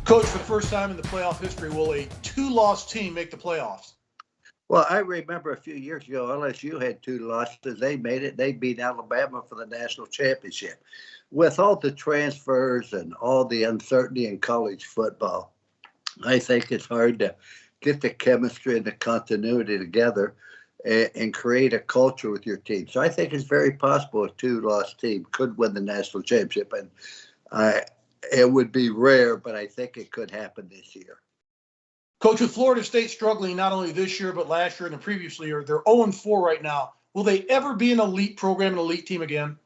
Coach, for the first time in the playoff history, will a two-loss team make the playoffs? Well, I remember a few years ago, LSU had two losses. They made it. They beat Alabama for the national championship. With all the transfers and all the uncertainty in college football, I think it's hard to get the chemistry and the continuity together and create a culture with your team. So I think it's very possible a two-loss team could win the national championship. And it would be rare, but I think it could happen this year. Coach, with Florida State struggling not only this year, but last year and the previous year, they're 0-4 right now. Will they ever be an elite program, an elite team again?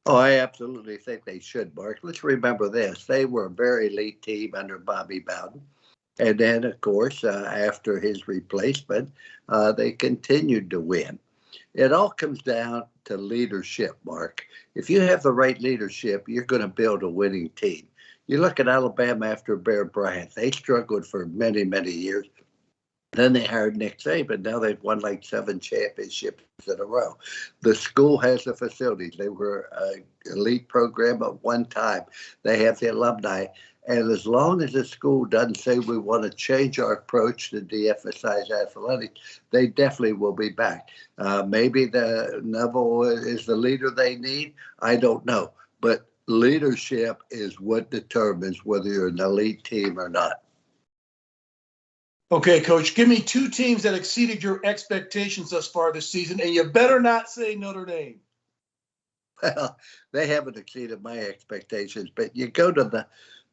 Oh, I absolutely think they should, Mark. Let's remember this. They were a very elite team under Bobby Bowden. And then, of course, after his replacement, they continued to win. It all comes down to leadership, Mark. If you have the right leadership, you're going to build a winning team. You look at Alabama after Bear Bryant. They struggled for many, many years. Then they hired Nick Saban. Now they've won like 7 championships in a row. The school has the facilities. They were an elite program at one time. They have the alumni. And as long as the school doesn't say we want to change our approach to de-emphasize athletics, they definitely will be back. Maybe the Neville is the leader they need. I don't know. But leadership is what determines whether you're an elite team or not. Okay, Coach, give me 2 teams that exceeded your expectations thus far this season, and you better not say Notre Dame. Well, they haven't exceeded my expectations, but you go to the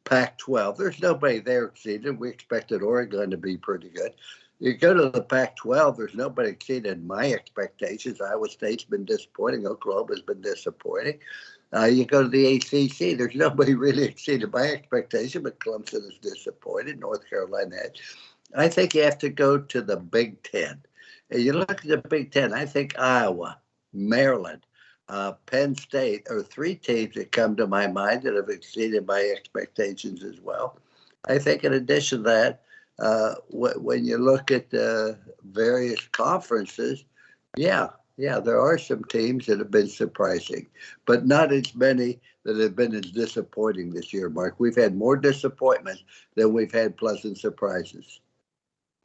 Pac-12. There's nobody there exceeded. We expected Oregon to be pretty good. You go to the Pac-12, there's nobody exceeded my expectations. Iowa State's been disappointing. Oklahoma's been disappointing. You go to the ACC, there's nobody really exceeded my expectation, but Clemson is disappointed. North Carolina has. I think you have to go to the Big Ten. And you look at the Big Ten, I think Iowa, Maryland, Penn State are 3 teams that come to my mind that have exceeded my expectations as well. I think in addition to that, when you look at the various conferences, yeah, there are some teams that have been surprising, but not as many that have been as disappointing this year, Mark. We've had more disappointments than we've had pleasant surprises.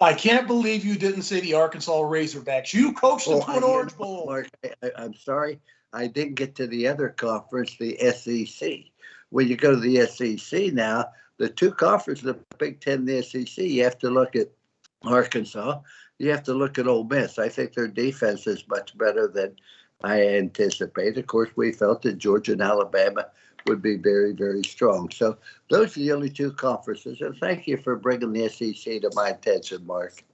I can't believe you didn't say the Arkansas Razorbacks. You coached them to an Orange Bowl. Mark, I'm sorry. I didn't get to the other conference, the SEC. When you go to the SEC now, the 2 conferences, the Big Ten and the SEC, you have to look at Arkansas. You have to look at Ole Miss. I think their defense is much better than I anticipated. Of course, we felt that Georgia and Alabama would be very, very strong. So those are the only 2 conferences. And thank you for bringing the SEC to my attention, Mark.